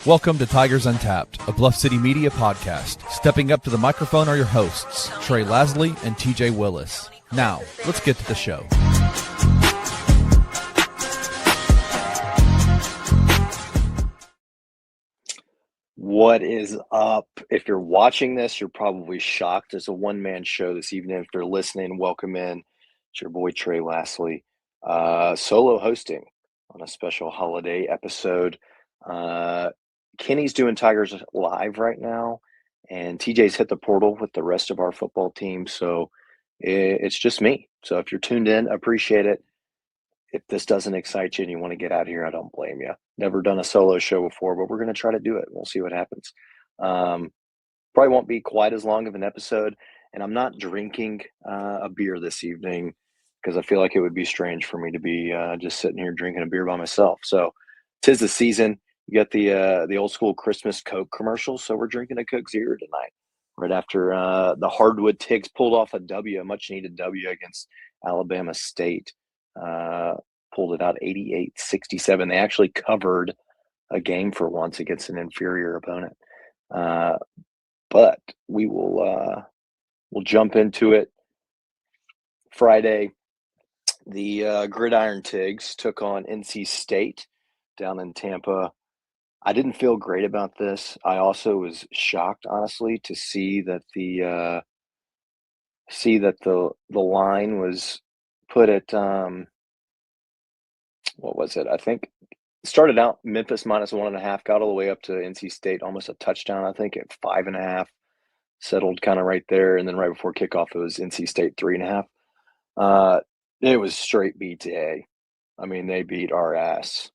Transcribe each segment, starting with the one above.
Welcome to Tigers Untapped, a Bluff City media podcast. Stepping up to the microphone are your hosts, Trey Lasley and TJ Willis. Now, let's get to the show. What is up? If you're watching this, you're probably shocked. It's a one-man show this evening. If you're listening, welcome in. It's your boy Trey Lasley, solo hosting on a special holiday episode. Kenny's doing Tigers Live right now, and TJ's hit the portal with the rest of our football team, so it's just me. So if you're tuned in, appreciate it. If this doesn't excite you and you want to get out of here, I don't blame you. Never done a solo show before, but we're going to try to do it. We'll see what happens. Probably won't be quite as long of an episode, and I'm not drinking a beer this evening because I feel like it would be strange for me to be just sitting here drinking a beer by myself. So 'tis the season. You got the old school Christmas Coke commercial, so we're drinking a Coke Zero tonight, right after the Hardwood Tigs pulled off a much needed W against Alabama State. Pulled it out 88-67. They actually covered a game for once against an inferior opponent. But we will we'll jump into it. Friday, the Gridiron Tigs took on NC State down in Tampa. I didn't feel great about this. I also was shocked, honestly, to see that the line was put at what was it? I think it started out Memphis -1.5, got all the way up to NC State, almost a touchdown, I think, at 5.5. Settled kind of right there, and then right before kickoff, it was NC State 3.5. It was straight BTA. I mean, they beat our ass.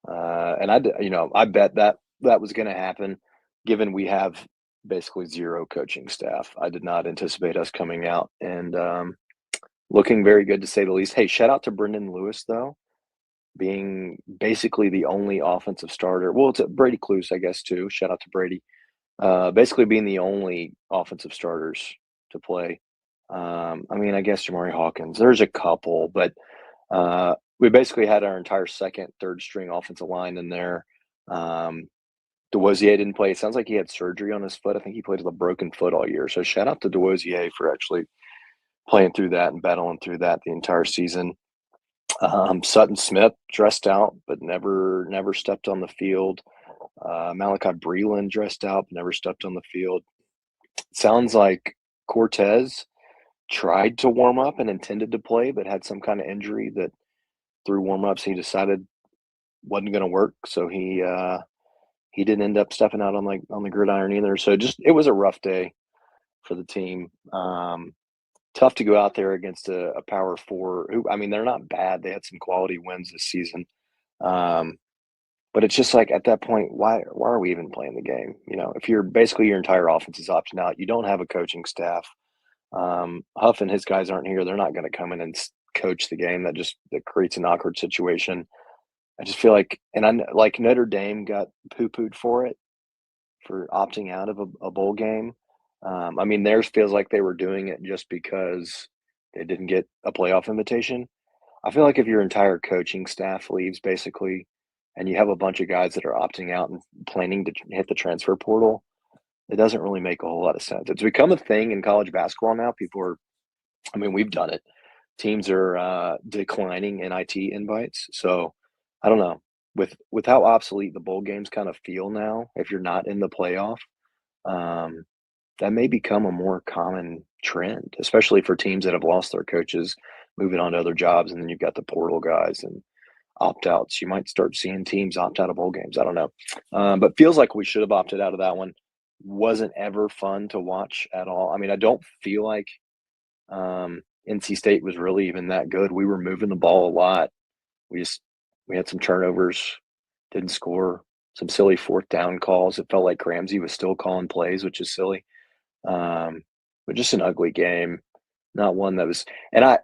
And I bet that was going to happen, given we have basically zero coaching staff. I did not anticipate us coming out and looking very good, to say the least. Hey, shout out to Brendan Lewis, though, being basically the only offensive starter. Well, it's Brady Cluse, I guess, too. Shout out to Brady. Basically being the only offensive starters to play. I mean, I guess Jamari Hawkins. There's a couple, but we basically had our entire second, third string offensive line in there. DeWosier didn't play. It sounds like he had surgery on his foot. I think he played with a broken foot all year. So shout out to DeWosier for actually playing through that and battling through that the entire season. Sutton Smith dressed out, but never stepped on the field. Malachi Breland dressed out, but never stepped on the field. Sounds like Cortez tried to warm up and intended to play, but had some kind of injury that through warm-ups he decided wasn't going to work. So he didn't end up stepping out on the gridiron either. So it was a rough day for the team. Tough to go out there against a Power 4 who, I mean, they're not bad. They had some quality wins this season. But it's just like, at that point, why are we even playing the game? You know, if you're basically your entire offense is opting out, you don't have a coaching staff. Huff and his guys aren't here. They're not going to come in and coach the game. That creates an awkward situation. I just feel like, and like Notre Dame got poo-pooed for opting out of a bowl game. I mean, theirs feels like they were doing it just because they didn't get a playoff invitation. I feel like if your entire coaching staff leaves, basically, and you have a bunch of guys that are opting out and planning to hit the transfer portal, it doesn't really make a whole lot of sense. It's become a thing in college basketball now. We've done it. Teams are declining NIT invites. So I don't know. With how obsolete the bowl games kind of feel now, if you're not in the playoff, that may become a more common trend, especially for teams that have lost their coaches, moving on to other jobs, and then you've got the portal guys and opt-outs. You might start seeing teams opt out of bowl games. I don't know. But feels like we should have opted out of that one. Wasn't ever fun to watch at all. I mean, I don't feel like NC State was really even that good. We were moving the ball a lot. We had some turnovers, didn't score, some silly fourth down calls. It felt like Ramsey was still calling plays, which is silly. But just an ugly game, not one that was – and I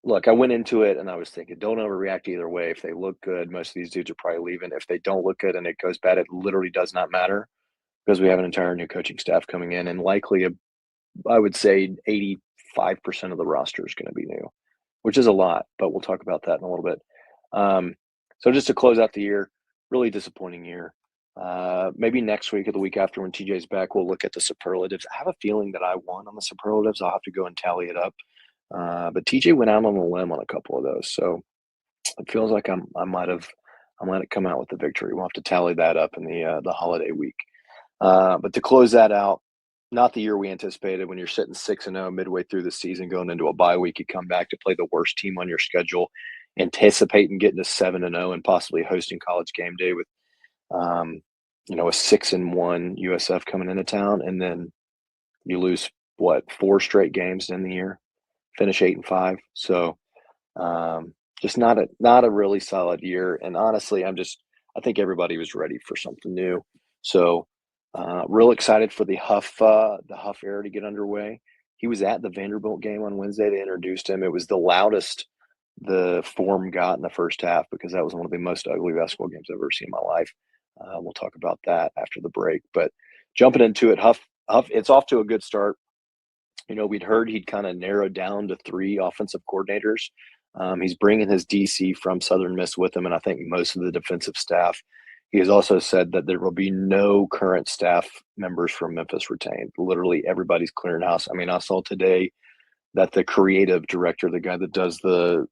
went into it and I was thinking, don't overreact either way. If they look good, most of these dudes are probably leaving. If they don't look good and it goes bad, it literally does not matter because we have an entire new coaching staff coming in, and likely, I would say 85% of the roster is going to be new, which is a lot, but we'll talk about that in a little bit. So just to close out the year, really disappointing year. Maybe next week or the week after when TJ's back, we'll look at the superlatives. I have a feeling that I won on the superlatives. I'll have to go and tally it up. But TJ went out on a limb on a couple of those, so it feels like I might have come out with the victory. We'll have to tally that up in the holiday week. But to close that out, not the year we anticipated. When you're sitting 6-0 midway through the season, going into a bye week, you come back to play the worst team on your schedule, anticipating getting to 7-0 and possibly hosting College Game Day with a 6-1 USF coming into town, and then you lose 4 straight games in the year, finish 8-5. So just not a really solid year. And honestly, I think everybody was ready for something new. So real excited for the Huff era to get underway. He was at the Vanderbilt game on Wednesday. They introduced him. It was the loudest the Form got in the first half, because that was one of the most ugly basketball games I've ever seen in my life. We'll talk about that after the break. But jumping into it, Huff, it's off to a good start. We'd heard he'd kind of narrowed down to 3 offensive coordinators. He's bringing his DC from Southern Miss with him, and I think most of the defensive staff. He has also said that there will be no current staff members from Memphis retained. Literally everybody's clearing house. I mean, I saw today that the creative director, the guy that does the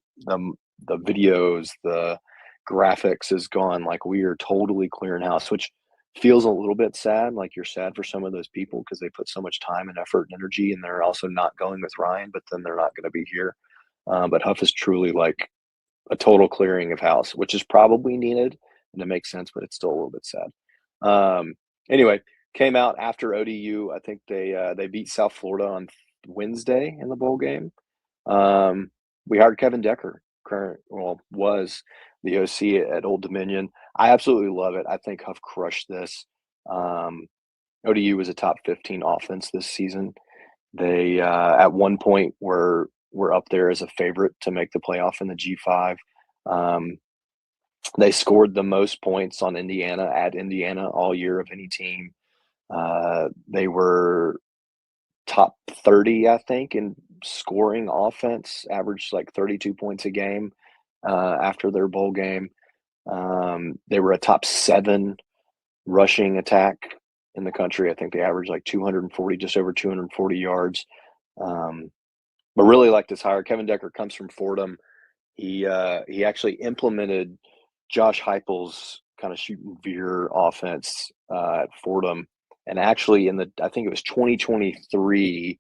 videos, the graphics, is gone. Like, we are totally clearing house, which feels a little bit sad. Like, you're sad for some of those people because they put so much time and effort and energy, and they're also not going with Ryan, but then they're not going to be here. But Huff is truly like a total clearing of house, which is probably needed, and it makes sense, but it's still a little bit sad. Anyway, came out after ODU. I think they beat South Florida on Wednesday in the bowl game. We hired Kevin Dekker, was the OC at Old Dominion. I absolutely love it. I think Huff crushed this. ODU was a top 15 offense this season. They at one point were up there as a favorite to make the playoff in the G5. They scored the most points on Indiana all year of any team. They were top 30, I think, in scoring offense, averaged like 32 points a game after their bowl game. They were a top 7 rushing attack in the country. I think they averaged like 240, just over 240 yards. But really like this hire. Kevin Dekker comes from Fordham. He actually implemented Josh Heupel's kind of shoot and veer offense at Fordham. And actually I think it was 2023,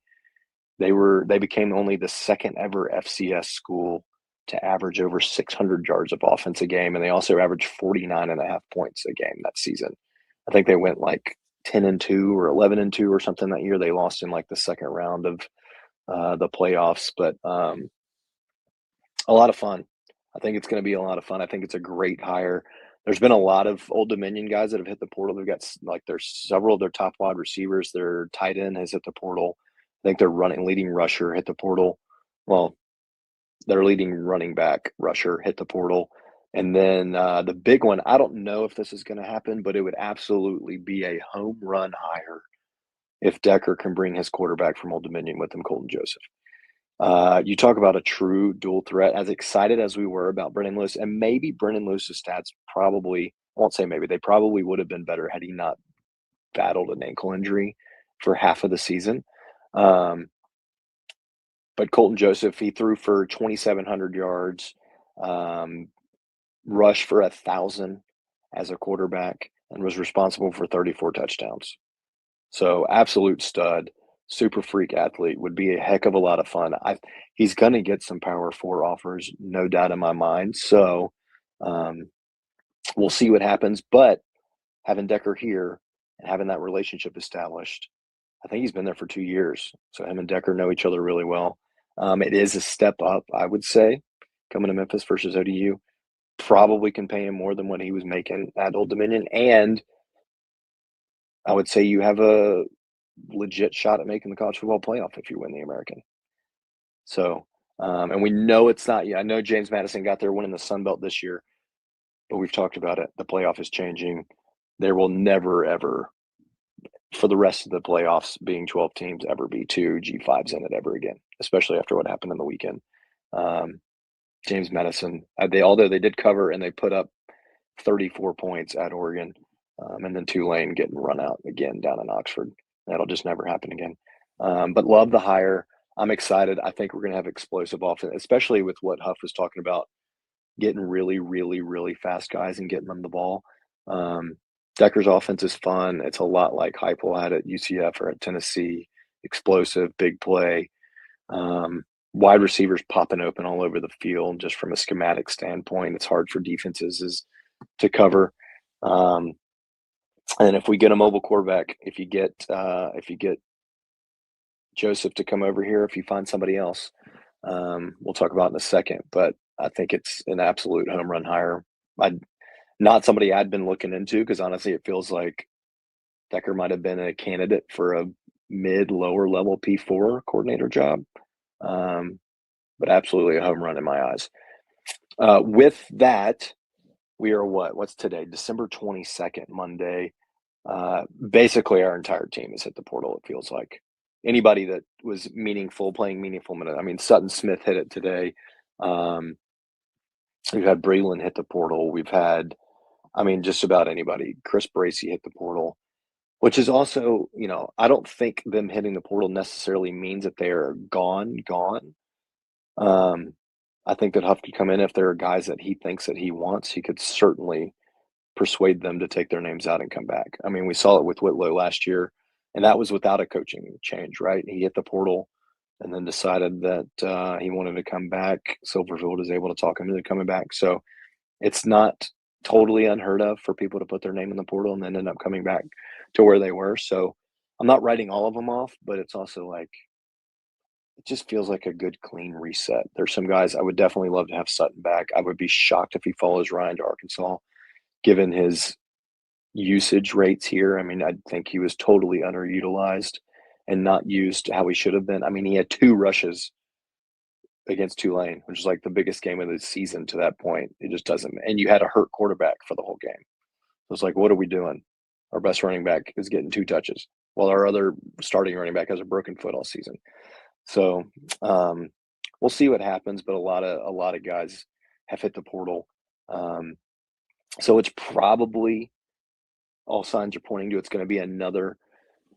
they became only the second ever FCS school to average over 600 yards of offense a game. And they also averaged 49.5 points a game that season. I think they went like 10-2 or 11-2 or something that year. They lost in like the second round of the playoffs, but a lot of fun. I think it's going to be a lot of fun. I think it's a great hire. There's been a lot of Old Dominion guys that have hit the portal. They've got there's several of their top wide receivers. Their tight end has hit the portal. I think their leading rusher hit the portal. Well, their leading running back rusher hit the portal. And then the big one, I don't know if this is going to happen, but it would absolutely be a home run hire if Dekker can bring his quarterback from Old Dominion with him, Colton Joseph. You talk about a true dual threat. As excited as we were about Brennan Lewis, and maybe Brennan Lewis's stats probably, I won't say maybe, they probably would have been better had he not battled an ankle injury for half of the season. But Colton Joseph, he threw for 2,700 yards, rushed for 1,000 as a quarterback, and was responsible for 34 touchdowns. So absolute stud. Super freak athlete, would be a heck of a lot of fun. He's going to get some Power 4 offers, no doubt in my mind. So we'll see what happens. But having Dekker here and having that relationship established, I think he's been there for 2 years. So him and Dekker know each other really well. It is a step up, I would say, coming to Memphis versus ODU. Probably can pay him more than what he was making at Old Dominion. And I would say you have a legit shot at making the college football playoff if you win the American. So, and we know it's not. I know James Madison got there winning the Sun Belt this year, but we've talked about it. The playoff is changing. There will never, ever, for the rest of the playoffs being 12 teams, ever be 2 G5s in it ever again, especially after what happened in the weekend. James Madison, although they did cover and they put up 34 points at Oregon, and then Tulane getting run out again down in Oxford. That'll just never happen again. But love the hire. I'm excited. I think we're going to have explosive offense, especially with what Huff was talking about, getting really, really, really fast guys and getting them the ball. Dekker's offense is fun. It's a lot like Heupel had at UCF or at Tennessee. Explosive, big play. Wide receivers popping open all over the field. Just from a schematic standpoint, it's hard for defenses to cover. And if we get a mobile quarterback, if you get Joseph to come over here, if you find somebody else, we'll talk about in a second. But I think it's an absolute home run hire. Not somebody I'd been looking into, because honestly, it feels like Dekker might have been a candidate for a lower level P4 coordinator job. But absolutely a home run in my eyes. With that, we are what's today? December 22nd, Monday. Basically our entire team has hit the portal, it feels like. Anybody that was playing meaningful minutes. I mean, Sutton Smith hit it today. We've had Breland hit the portal. We've had, just about anybody. Chris Bracey hit the portal, which is also, I don't think them hitting the portal necessarily means that they're gone. I think that Huff could come in if there are guys that he thinks that he wants. He could certainly persuade them to take their names out and come back. I mean, we saw it with Whitlow last year, and that was without a coaching change, right? He hit the portal and then decided that he wanted to come back. Silverfield was able to talk him into coming back. So it's not totally unheard of for people to put their name in the portal and then end up coming back to where they were. So I'm not writing all of them off, but it's also like, it just feels like a good, clean reset. There's some guys I would definitely love to have Sutton back. I would be shocked if he follows Ryan to Arkansas, given his usage rates here. I mean, I think he was totally underutilized and not used how he should have been. I mean, he had 2 rushes against Tulane, which is like the biggest game of the season to that point. It just doesn't. And you had a hurt quarterback for the whole game. It was like, what are we doing? Our best running back is getting 2 touches while our other starting running back has a broken foot all season. So we'll see what happens, but a lot of guys have hit the portal. So it's probably, all signs are pointing to, it's going to be another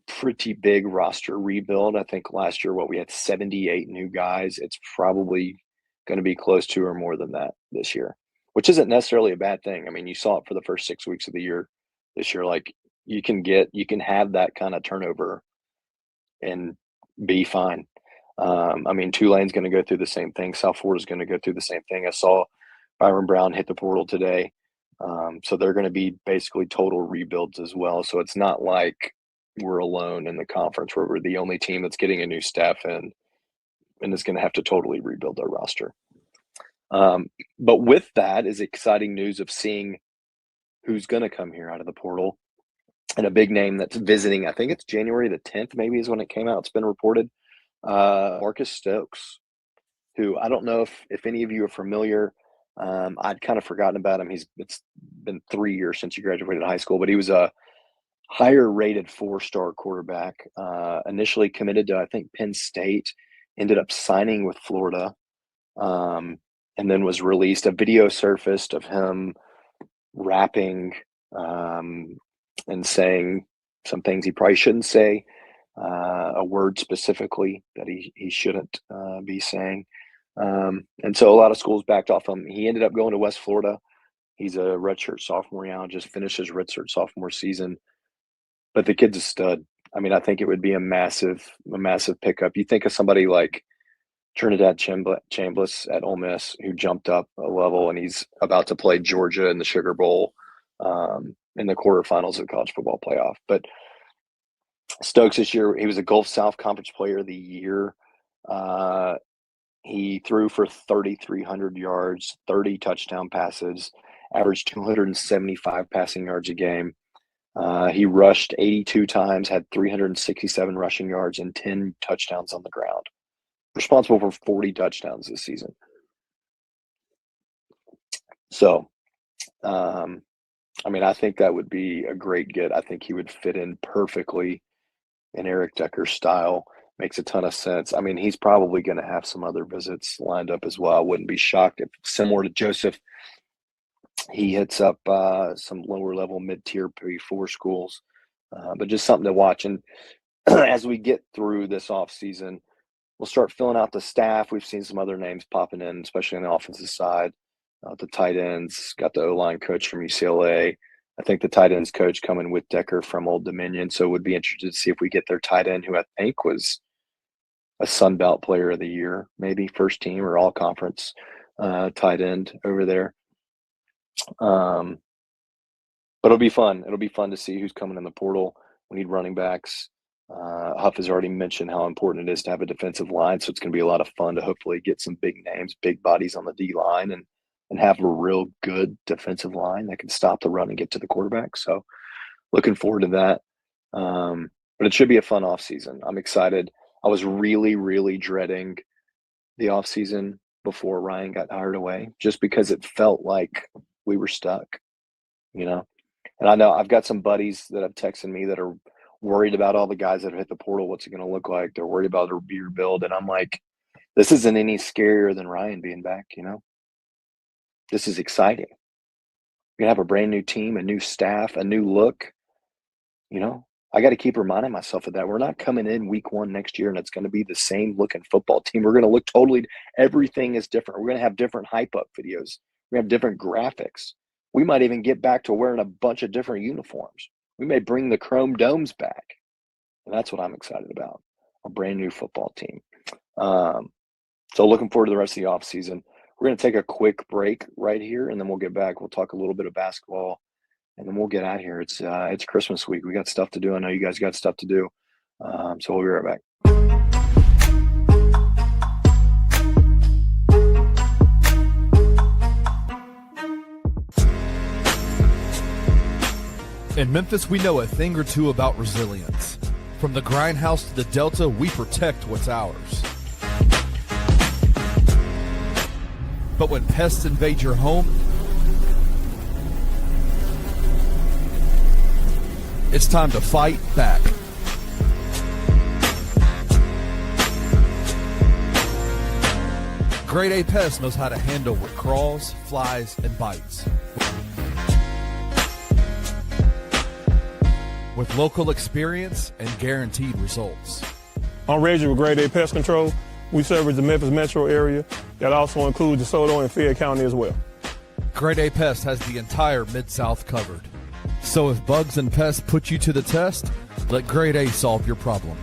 pretty big roster rebuild. I think last year, we had 78 new guys. It's probably going to be close to or more than that this year, which isn't necessarily a bad thing. I mean, you saw it for the first 6 weeks of the year this year. Like, you can have that kind of turnover and be fine. Tulane's going to go through the same thing. South Florida's going to go through the same thing. I saw Byron Brown hit the portal today. So they're going to be basically total rebuilds as well. So it's not like we're alone in the conference where we're the only team that's getting a new staff and is going to have to totally rebuild their roster. But with that is exciting news of seeing who's going to come here out of the portal. And a big name that's visiting, I think it's January the 10th, maybe is when it came out. It's been reported. Marcus Stokes, who I don't know if any of you are familiar. I'd kind of forgotten about him. It's been 3 years since he graduated high school, but he was a higher rated 4-star quarterback, initially committed to, I think, Penn State, ended up signing with Florida, and then was released. A video surfaced of him rapping and saying some things he probably shouldn't say, a word specifically that he shouldn't be saying. And so a lot of schools backed off him. He ended up going to West Florida. He's a redshirt sophomore now, just finished his redshirt sophomore season. But the kid's a stud. I mean, I think it would be a massive pickup. You think of somebody like Trinidad Chambliss at Ole Miss, who jumped up a level, and he's about to play Georgia in the Sugar Bowl in the quarterfinals of the college football playoff. But Stokes this year, he was a Gulf South Conference Player of the Year. He threw for 3,300 yards, 30 touchdown passes, averaged 275 passing yards a game. He rushed 82 times, had 367 rushing yards, and 10 touchdowns on the ground. Responsible for 40 touchdowns this season. So, I think that would be a great get. I think he would fit in perfectly in Eric Dekker's style. Makes a ton of sense. I mean, he's probably going to have some other visits lined up as well. I wouldn't be shocked if, similar to Joseph, He hits up some lower level mid-tier P4 schools, but just something to watch. And as we get through this off season, we'll start filling out the staff. We've seen some other names popping in, especially on the offensive side. The tight ends, got the O-line coach from UCLA. I think the tight ends coach coming with Dekker from Old Dominion. So would be interested to see if we get their tight end, who I think was a Sun Belt player of the year, maybe first team or all conference tight end over there. But it'll be fun. It'll be fun to see who's coming in the portal. We need running backs. Huff has already mentioned how important it is to have a defensive line. So it's going to be a lot of fun to hopefully get some big names, big bodies on the D line and have a real good defensive line that can stop the run and get to the quarterback. So looking forward to that. But it should be a fun offseason. I'm excited. I was really, really dreading the offseason before Ryan got hired away, just because it felt like we were stuck, you know? And I know I've got some buddies that have texted me that are worried about all the guys that have hit the portal. What's it going to look like? They're worried about their rebuild. And I'm like, this isn't any scarier than Ryan being back, you know? This is exciting. We're going to have a brand new team, a new staff, a new look. You know, I got to keep reminding myself of that. We're not coming in week 1 next year and it's going to be the same looking football team. We're going to look totally, everything is different. We're going to have different hype up videos. We have different graphics. We might even get back to wearing a bunch of different uniforms. We may bring the chrome domes back. And that's what I'm excited about, a brand new football team. So looking forward to the rest of the offseason. We're going to take a quick break right here, and then we'll get back. We'll talk a little bit of basketball, and then we'll get out of here. It's Christmas week. We got stuff to do. I know you guys got stuff to do. So we'll be right back. In Memphis, we know a thing or two about resilience. From the grindhouse to the Delta, we protect what's ours. But when pests invade your home, it's time to fight back. Grade A Pest knows how to handle what crawls, flies, and bites. With local experience and guaranteed results. I'm Reggie with Grade A Pest Control. We service the Memphis metro area. That also includes DeSoto and Fayette County as well. Grade A Pest has the entire Mid-South covered. So if bugs and pests put you to the test, let Grade A solve your problem.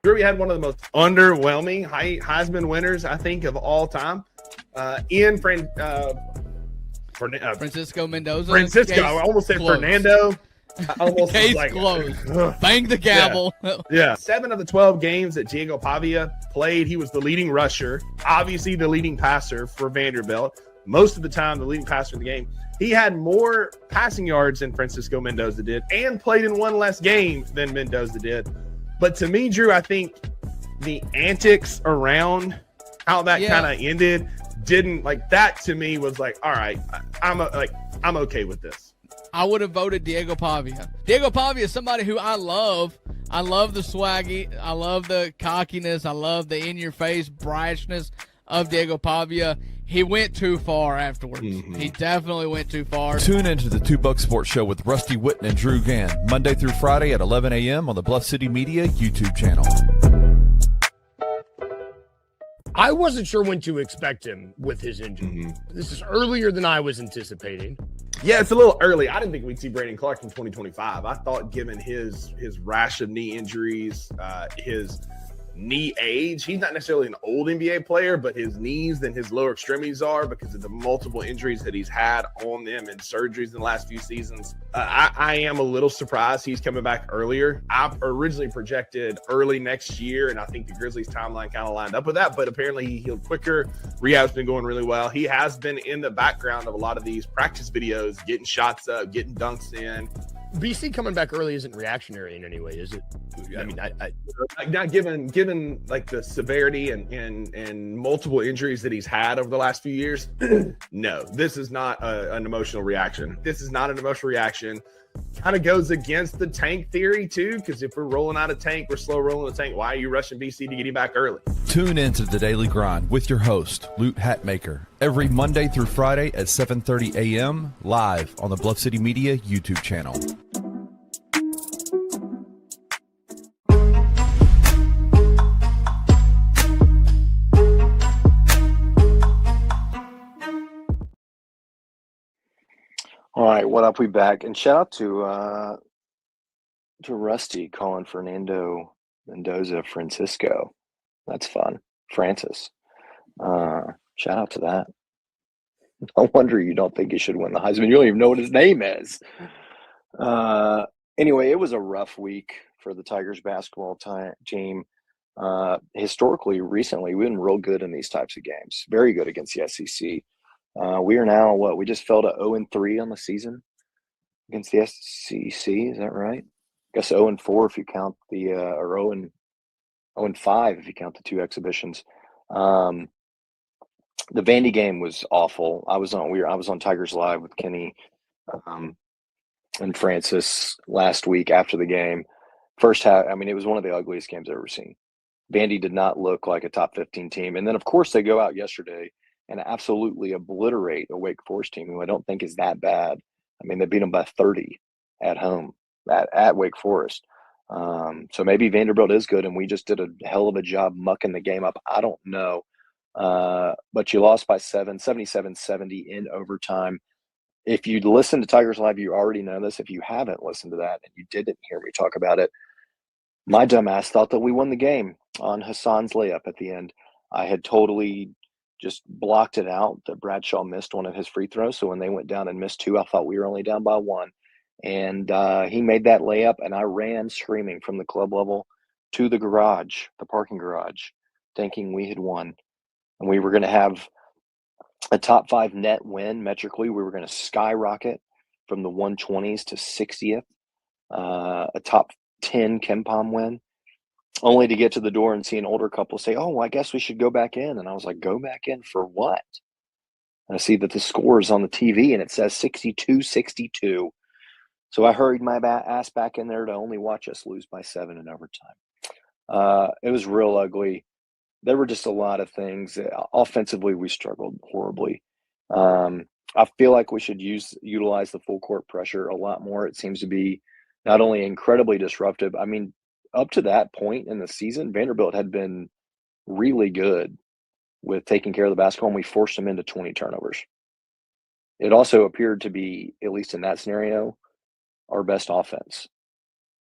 Drew, we had one of the most underwhelming Heisman winners, I think, of all time. Francisco Mendoza. I almost said closed. Fernando. I almost Case like, closed. Bang the gavel. Yeah. 7 of the 12 games that Diego Pavia played, he was the leading rusher, obviously the leading passer for Vanderbilt. Most of the time, the leading passer in the game. He had more passing yards than Francisco Mendoza did and played in one less game than Mendoza did. But to me, Drew, I think the antics around how that kind of ended didn't like that. To me, was like, all right, I'm okay with this. I would have voted Diego Pavia. Diego Pavia is somebody who I love. I love the swaggy. I love the cockiness. I love the in-your-face brashness of Diego Pavia. He went too far afterwards. Mm-hmm. He definitely went too far. Tune into the Two Buck Sports Show with Rusty Witten and Drew Gann, Monday through Friday at 11 a.m. on the Bluff City Media YouTube channel. I wasn't sure when to expect him with his injury. Mm-hmm. This is earlier than I was anticipating. Yeah, it's a little early. I didn't think we'd see Braden Clark in 2025. I thought, given his rash of knee injuries, his knee age, he's not necessarily an old NBA player, but his knees and his lower extremities are, because of the multiple injuries that he's had on them and surgeries in the last few seasons. I am a little surprised he's coming back earlier. I originally projected early next year, and I think the Grizzlies timeline kind of lined up with that, but apparently he healed quicker. Rehab's been going really well. He has been in the background of a lot of these practice videos, getting shots up, getting dunks in. BC coming back early isn't reactionary in any way, is it? I mean, not given like the severity and multiple injuries that he's had over the last few years. No, this is not an emotional reaction. This is not an emotional reaction. Kind of goes against the tank theory too, because if we're rolling out a tank, we're slow rolling the tank. Why are you rushing BC to get him back early? Tune in to The Daily Grind with your host, Lute Hatmaker, every Monday through Friday at 7:30 a.m. live on the Bluff City Media YouTube channel. All right, what up? We back, and shout out to Rusty calling Fernando Mendoza Francisco. That's fun, Francis. Shout out to that. No wonder you don't think he should win the Heisman. You don't even know what his name is. Anyway, it was a rough week for the Tigers basketball team. Historically, recently, we've been real good in these types of games. Very good against the SEC. We are now, we just fell to 0-3 on the season against the SEC. Is that right? I guess 0-4 if you count the, or 0-5 if you count the two exhibitions. The Vandy game was awful. I was on Tigers Live with Kenny and Francis last week after the game. First half, I mean, it was one of the ugliest games I've ever seen. Vandy did not look like a top 15 team. And then, of course, they go out yesterday and absolutely obliterate a Wake Forest team who I don't think is that bad. I mean, they beat them by 30 at home at Wake Forest. So maybe Vanderbilt is good, and we just did a hell of a job mucking the game up. I don't know. But you lost by 77-70 in overtime. If you listen to Tigers Live, you already know this. If you haven't listened to that and you didn't hear me talk about it, my dumbass thought that we won the game on Hassan's layup at the end. I had totally just blocked it out that Bradshaw missed one of his free throws. So when they went down and missed two, I thought we were only down by one. And he made that layup, and I ran screaming from the club level to the garage, the parking garage, thinking we had won. And we were going to have a top 5 net win metrically. We were going to skyrocket from the 120s to 60th, a top 10 KenPom win, only to get to the door and see an older couple say, "Oh, well, I guess we should go back in." And I was like, "Go back in for what?" And I see that the score is on the TV and it says 62-62. So I hurried my ass back in there to only watch us lose by 7 in overtime. It was real ugly. There were just a lot of things. Offensively, we struggled horribly. I feel like we should utilize the full court pressure a lot more. It seems to be not only incredibly disruptive. I mean, up to that point in the season, Vanderbilt had been really good with taking care of the basketball, and we forced them into 20 turnovers. It also appeared to be, at least in that scenario, our best offense.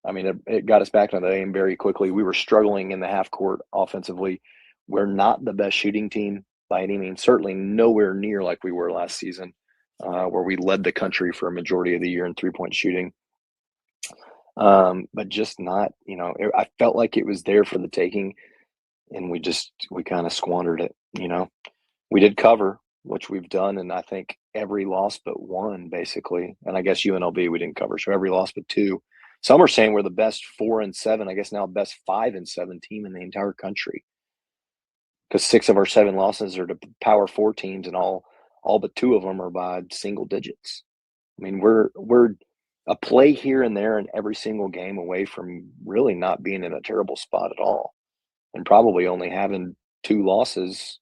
I mean, it got us back into the game very quickly. We were struggling in the half court offensively. We're not the best shooting team by any means, certainly nowhere near like we were last season, where we led the country for a majority of the year in three-point shooting. But just not, I felt like it was there for the taking, and we kind of squandered it. We did cover, which we've done, and I think every loss but one, basically. And I guess UNLV we didn't cover, so every loss but two. Some are saying we're the best 4-7, I guess now best 5-7 team in the entire country, because 6 of our 7 losses are to Power 4 teams, and all but 2 of them are by single digits. I mean, we're a play here and there in every single game away from really not being in a terrible spot at all, and probably only having 2 losses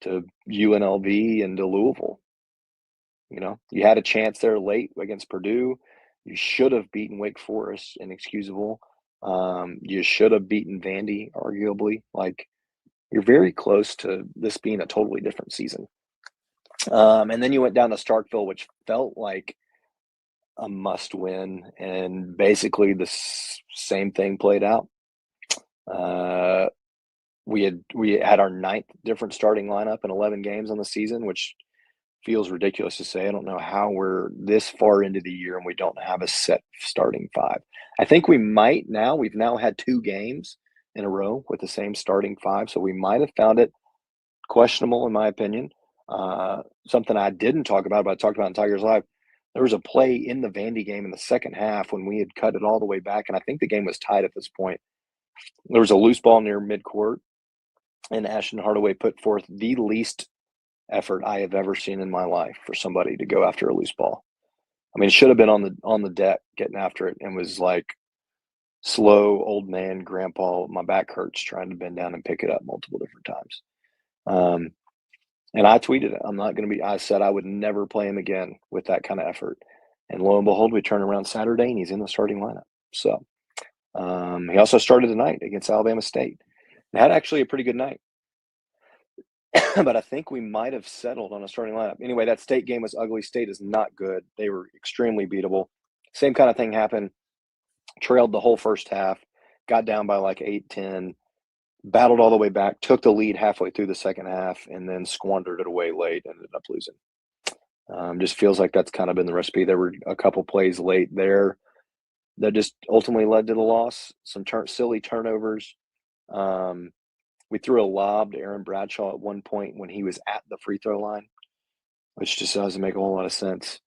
to UNLV and to Louisville. You had a chance there late against Purdue. You should have beaten Wake Forest, inexcusable. You should have beaten Vandy, arguably. Like, you're very close to this being a totally different season. And then you went down to Starkville, which felt like a must win, and basically the same thing played out. We had our 9th different starting lineup in 11 games on the season, which feels ridiculous to say. I don't know how we're this far into the year and we don't have a set starting 5. I think we might now. We've now had 2 games in a row with the same starting 5, so we might have found it questionable, in my opinion. Something I didn't talk about, but I talked about in Tigers Live. There was a play in the Vandy game in the second half when we had cut it all the way back, and I think the game was tied at this point. There was a loose ball near midcourt, and Ashton Hardaway put forth the least effort I have ever seen in my life for somebody to go after a loose ball. I mean, it should have been on the deck getting after it, and was like slow old man grandpa. My back hurts trying to bend down and pick it up multiple different times. And I tweeted it. I said I would never play him again with that kind of effort. And lo and behold, we turn around Saturday and he's in the starting lineup. So he also started tonight against Alabama State. And had actually a pretty good night. But I think we might have settled on a starting lineup. Anyway, that State game was ugly. State is not good. They were extremely beatable. Same kind of thing happened. Trailed the whole first half, got down by like 8-10, battled all the way back, took the lead halfway through the second half, and then squandered it away late and ended up losing. Just feels like that's kind of been the recipe. There were a couple plays late there that just ultimately led to the loss. Some silly turnovers. We threw a lob to Aaron Bradshaw at one point when he was at the free throw line, which just doesn't make a whole lot of sense.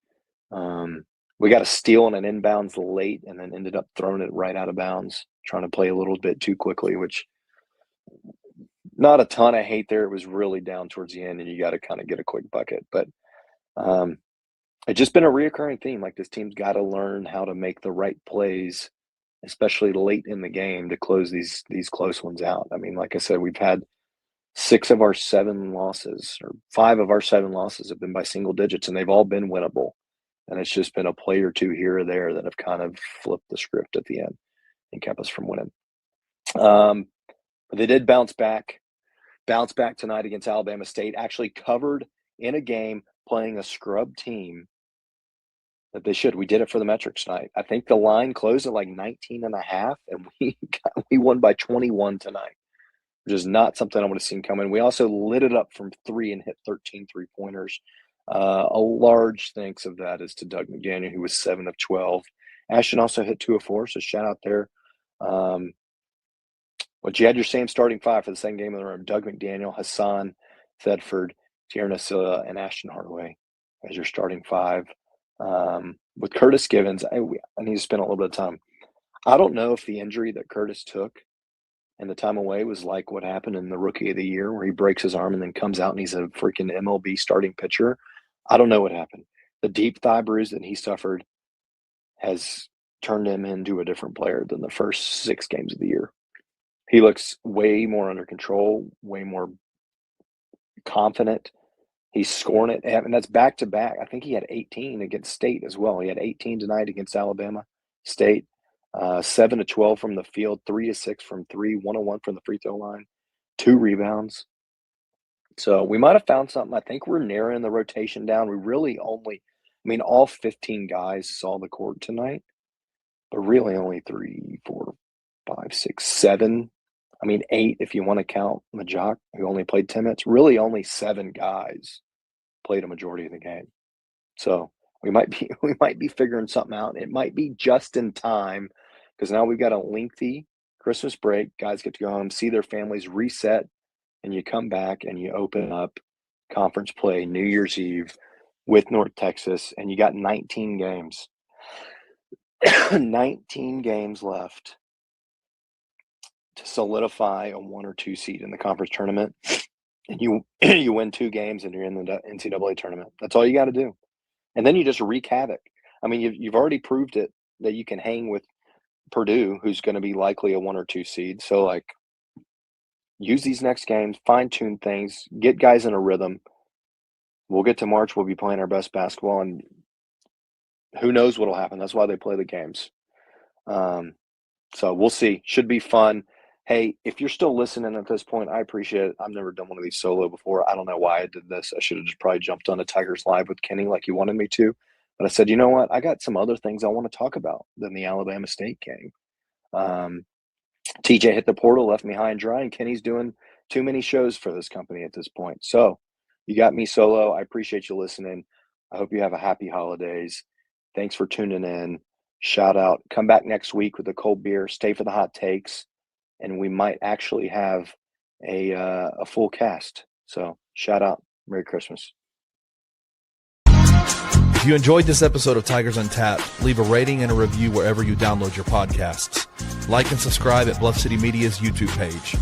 We got a steal and an inbounds late and then ended up throwing it right out of bounds, trying to play a little bit too quickly, which not a ton of hate there. It was really down towards the end, and you got to kind of get a quick bucket. But it's just been a reoccurring theme. Like, this team's got to learn how to make the right plays, especially late in the game, to close these close ones out. I mean, like I said, we've had 5 of our 7 losses have been by single digits, and they've all been winnable. And it's just been a play or two here or there that have kind of flipped the script at the end and kept us from winning. But they did bounce back tonight against Alabama State, actually covered in a game playing a scrub team that they should. We did it for the metrics tonight. I think the line closed at like 19.5, and we won by 21 tonight, which is not something I would have seen coming. We also lit it up from 3 and hit 13 3-pointers. A large thanks of that is to Doug McDaniel, who was 7 of 12. Ashton also hit 2 of 4, so shout out there. But you had your same starting 5 for the second game in the room: Doug McDaniel, Hassan Thedford, Tierna Silla, and Ashton Hardaway as your starting 5. With Curtis Givens, I need to spend a little bit of time. I don't know if the injury that Curtis took and the time away was like what happened in the Rookie of the Year, where he breaks his arm and then comes out and he's a freaking MLB starting pitcher. I don't know what happened. The deep thigh bruise that he suffered has turned him into a different player than the first 6 games of the year. He looks way more under control, way more confident. He's scoring it, and that's back-to-back. I think he had 18 against State as well. He had 18 tonight against Alabama State, 7 of 12 from the field, 3 of 6 from 3, 1 of 1 from the free throw line, 2 rebounds. So we might have found something. I think we're narrowing the rotation down. We really only, all 15 guys saw the court tonight, but really only 3, 4, 5, 6, 7. 8 if you want to count Majak, who only played 10 minutes. Really only 7 guys played a majority of the game. So we might be figuring something out. It might be just in time, because now we've got a lengthy Christmas break. Guys get to go home, see their families, reset, and you come back and you open up conference play New Year's Eve with North Texas, and you got 19 games. 19 games left to solidify a 1 or 2 seed in the conference tournament, and you win 2 games and you're in the NCAA tournament. That's all you got to do, and then you just wreak havoc. You've already proved it that you can hang with Purdue, who's going to be likely a 1 or 2 seed. So use these next games, fine tune things, get guys in a rhythm. We'll get to March. We'll be playing our best basketball, and who knows what'll happen. That's why they play the games. So we'll see. Should be fun. Hey, if you're still listening at this point, I appreciate it. I've never done one of these solo before. I don't know why I did this. I should have just probably jumped on a Tigers Live with Kenny like you wanted me to. But I said, you know what? I got some other things I want to talk about than the Alabama State game. TJ hit the portal, left me high and dry, and Kenny's doing too many shows for this company at this point. So you got me solo. I appreciate you listening. I hope you have a happy holidays. Thanks for tuning in. Shout out. Come back next week with a cold beer. Stay for the hot takes. And we might actually have a full cast. So shout out. Merry Christmas. If you enjoyed this episode of Tigers Untapped, leave a rating and a review wherever you download your podcasts. Like and subscribe at Bluff City Media's YouTube page.